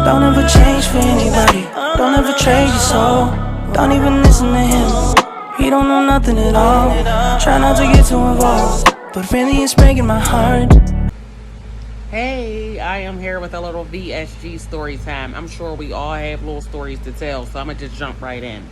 Don't ever change for anybody. Don't ever trade your soul. Don't even listen to him. He don't know nothing at all. Try not to get too involved, but really it's breaking my heart. Hey, I am here with a little VSG Storytime. I'm sure we all have little stories to tell, so I'm going to just jump right in.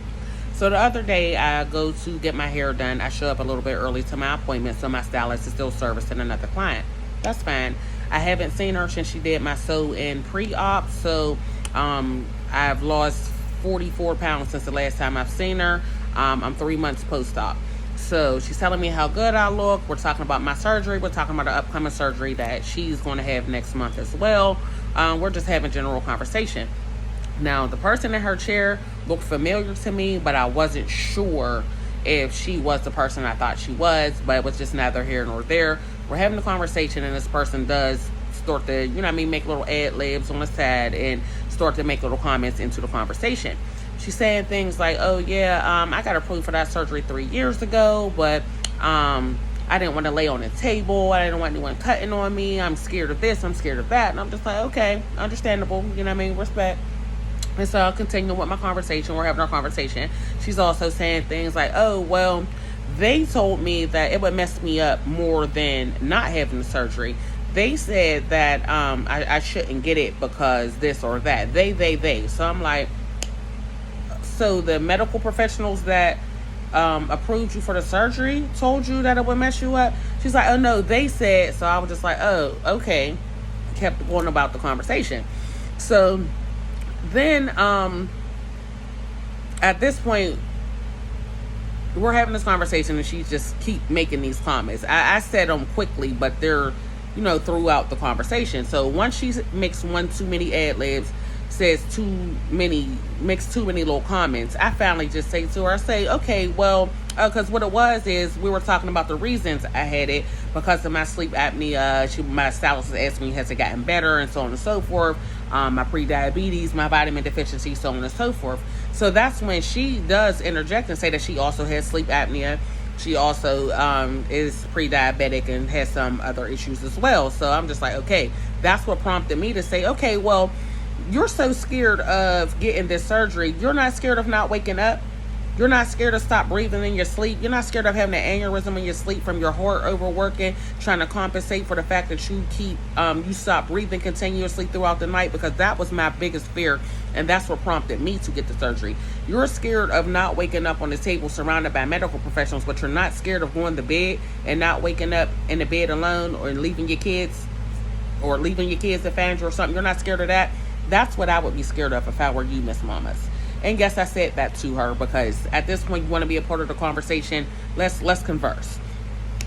So the other day, I go to get my hair done. I show up a little bit early to my appointment, so my stylist is still servicing another client. That's fine. I haven't seen her since she did my sew and pre-op, so I've lost 44 pounds since the last time I've seen her. I'm 3 months post-op. So she's telling me how good I look. We're talking about my surgery. We're talking about the upcoming surgery that she's going to have next month as well. We're just having general conversation. Now, the person in her chair looked familiar to me, but I wasn't sure if she was the person I thought she was, but it was just neither here nor there. We're having a conversation, and this person does start to, make little ad-libs on the side and start to make little comments into the conversation. She's saying things like, oh, yeah, I got approved for that surgery 3 years ago, but I didn't want to lay on the table. I didn't want anyone cutting on me. I'm scared of this. I'm scared of that. And I'm just like, okay, understandable. Respect. And so I'll continue with my conversation. We're having our conversation. She's also saying things like, oh, well, they told me that it would mess me up more than not having the surgery. They said that I shouldn't get it because this or that. They. So I'm like, so the medical professionals that approved you for the surgery told you that it would mess you up? She's like, oh, no, they said. So I was just like, oh, okay. Kept going about the conversation. So then at this point, we're having this conversation and she just keep making these comments. I said them quickly, but they're, throughout the conversation. So once she makes one too many ad-libs, makes too many little comments, I finally just say to her, I say, okay, well, because what it was is we were talking about the reasons I had it because of my sleep apnea. My stylist asked me, has it gotten better, and so on and so forth. My pre-diabetes, my vitamin deficiency, so on and so forth. So that's when she does interject and say that she also has sleep apnea. She also is pre-diabetic and has some other issues as well. So I'm just like, okay, that's what prompted me to say, okay, well, you're so scared of getting this surgery. You're not scared of not waking up. You're not scared to stop breathing in your sleep. You're not scared of having an aneurysm in your sleep from your heart overworking, trying to compensate for the fact that you stop breathing continuously throughout the night, because that was my biggest fear, and that's what prompted me to get the surgery. You're scared of not waking up on the table surrounded by medical professionals, but you're not scared of going to bed and not waking up in the bed alone or leaving your kids to find you or something. You're not scared of that. That's what I would be scared of if I were you, Miss Mommas. And yes, I said that to her because at this point you want to be a part of the conversation. Let's converse.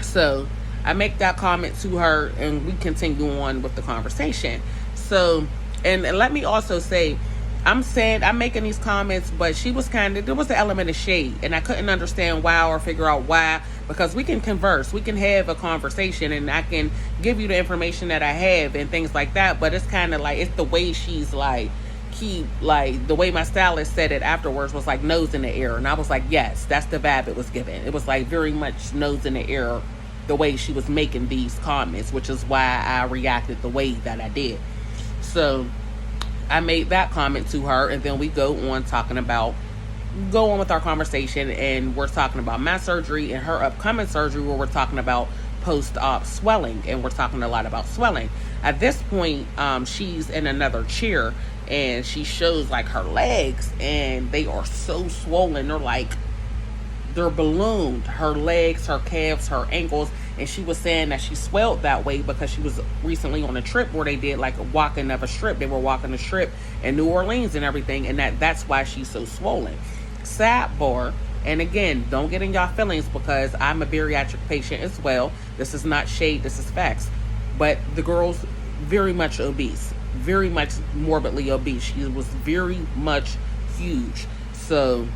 So I make that comment to her and we continue on with the conversation. So, and let me also say, I'm making these comments, but there was the element of shade, and I couldn't understand why or figure out why, because we can converse, we can have a conversation, and I can give you the information that I have and things like that, but it's kind of like, it's the way she's like, the way my stylist said it afterwards was like nose in the air, and I was like, yes, that's the vibe it was given. It was like very much nose in the air, the way she was making these comments, which is why I reacted the way that I did. So I made that comment to her, and then we go on with our conversation, and we're talking about my surgery and her upcoming surgery, where we're talking about post-op swelling, and we're talking a lot about swelling. At this point, she's in another chair, and she shows like her legs, and they are so swollen. They're ballooned. Her legs, her calves, her ankles. And she was saying that she swelled that way because she was recently on a trip where they did like a walking of a strip. They were walking a strip in New Orleans and everything. And that's why she's so swollen. Sidebar. And again, don't get in y'all feelings because I'm a bariatric patient as well. This is not shade. This is facts. But the girl's very much obese. Very much morbidly obese. She was very much huge. So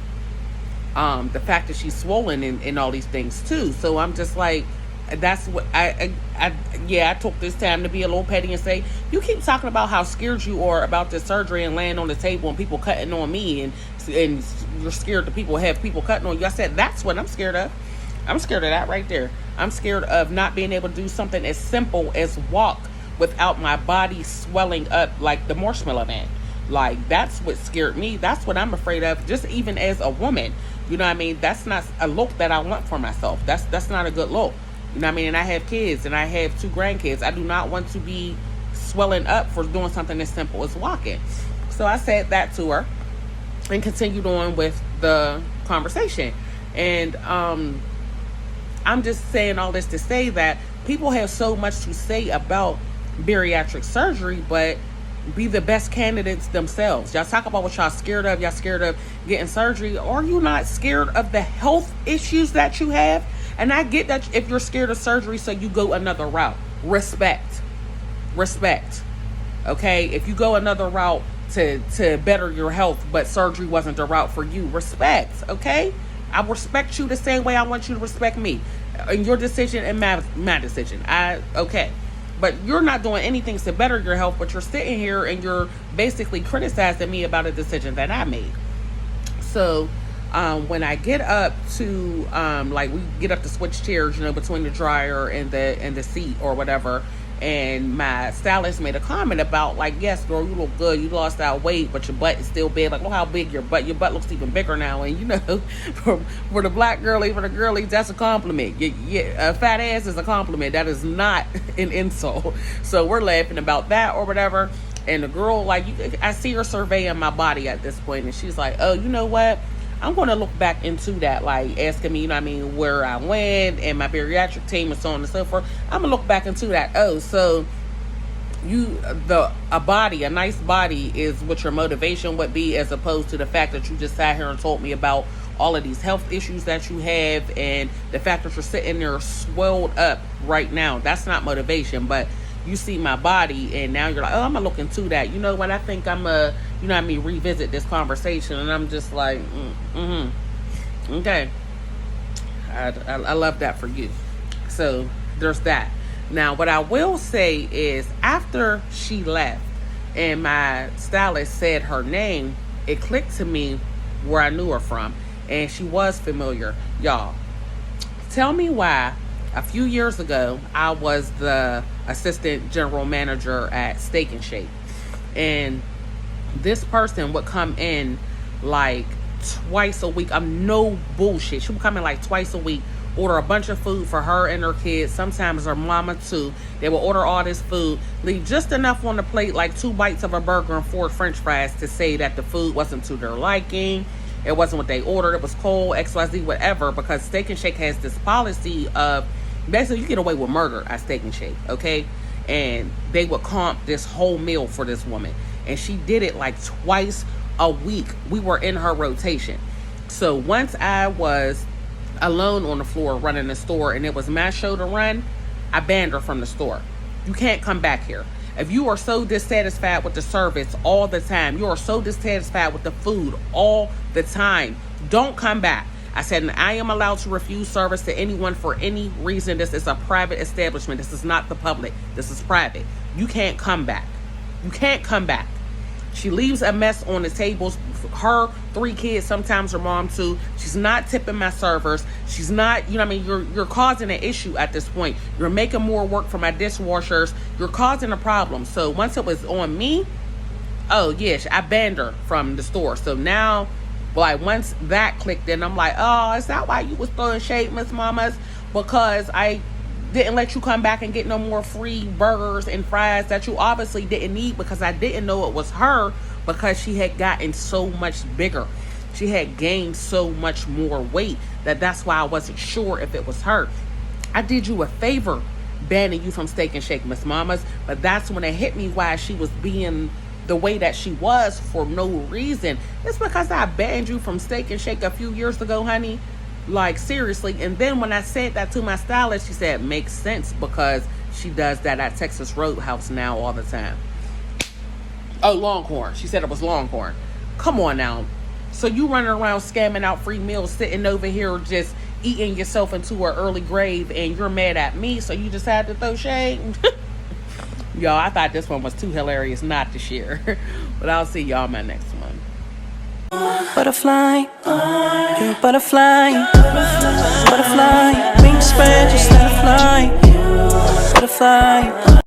the fact that she's swollen and all these things too. So I'm just like, that's what I took this time to be a little petty and say, you keep talking about how scared you are about this surgery and laying on the table and people cutting on me, and you're scared that people have people cutting on you. I said, that's what I'm scared of. I'm scared of that right there. I'm scared of not being able to do something as simple as walk without my body swelling up like the marshmallow man. Like, that's what scared me. That's what I'm afraid of, just even as a woman. You know what I mean? That's not a look that I want for myself. That's not a good look. You know what I mean? And I have kids, and I have 2 grandkids. I do not want to be swelling up for doing something as simple as walking. So I said that to her and continued on with the conversation. And I'm just saying all this to say that people have so much to say about bariatric surgery, but be the best candidates themselves. Y'all talk about what y'all scared of. Y'all scared of getting surgery. Are you not scared of the health issues that you have? And I get that if you're scared of surgery, so you go another route. Respect. Okay? If you go another route to better your health, but surgery wasn't the route for you, respect. Okay? I respect you the same way I want you to respect me. And your decision and my decision. Okay. But you're not doing anything to better your health, but you're sitting here and you're basically criticizing me about a decision that I made. So when I get up to like, we get up to switch chairs, you know, between the dryer and the seat or whatever, and my stylist made a comment about, like, yes, girl, you look good, you lost that weight, but your butt is still big. Like, look how big your butt looks even bigger now. And you know, for the black girl, even the girlies, that's a compliment. A fat ass is a compliment. That is not an insult. So we're laughing about that or whatever. And the girl, like, I see her surveying my body at this point, and she's like, oh, you know what? I'm going to look back into that, like, asking me, you know what I mean, where I went and my bariatric team and so on and so forth. I'm going to look back into that. Oh, so a nice body is what your motivation would be, as opposed to the fact that you just sat here and told me about all of these health issues that you have and the fact that you're sitting there swelled up right now. That's not motivation, but you see my body and now you're like, oh, I'm gonna look into that. You know what? I think I'm you know what I mean, revisit this conversation. And I'm just like, okay. I love that for you. So there's that. Now, what I will say is, after she left and my stylist said her name, it clicked to me where I knew her from. And she was familiar. Y'all, tell me why a few years ago, I was the assistant general manager at Steak and Shake. And this person would come in like twice a week. I'm no bullshit. She would come in like twice a week, order a bunch of food for her and her kids, sometimes her mama too. They will order all this food, leave just enough on the plate, like 2 bites of a burger and 4 French fries, to say that the food wasn't to their liking. It wasn't what they ordered. It was cold, XYZ, whatever, because Steak and Shake has this policy of, basically, you get away with murder at Steak and Shake, okay? And they would comp this whole meal for this woman. And she did it like twice a week. We were in her rotation. So once I was alone on the floor running the store and it was my show to run, I banned her from the store. You can't come back here. If you are so dissatisfied with the service all the time, you are so dissatisfied with the food all the time, don't come back. I said, and I am allowed to refuse service to anyone for any reason. This is a private establishment. This is not the public. This is private. You can't come back. You can't come back. She leaves a mess on the tables. Her 3 kids, sometimes her mom too. She's not tipping my servers. She's not, you know what I mean? You're causing an issue at this point. You're making more work for my dishwashers. You're causing a problem. So once it was on me, oh yes, I banned her from the store. So now, like, once that clicked in, I'm like, oh, is that why you was throwing shade, Miss Mommas? Because I didn't let you come back and get no more free burgers and fries that you obviously didn't need, because I didn't know it was her, because she had gotten so much bigger. She had gained so much more weight that's why I wasn't sure if it was her. I did you a favor banning you from Steak and Shake, Miss Mommas, but that's when it hit me why she was being the way that she was for no reason. It's because I banned you from Steak and Shake a few years ago, honey. Like, seriously. And then when I said that to my stylist, she said, makes sense, because she does that at Texas Roadhouse now all the time. Oh, Longhorn. She said it was Longhorn. Come on now. So you running around scamming out free meals, sitting over here just eating yourself into an early grave, and you're mad at me, so you just had to throw shade? Y'all, I thought this one was too hilarious not to share. But I'll see y'all in my next one. Butterfly, you're a butterfly. Butterfly, wings spread, just let it fly. Butterfly.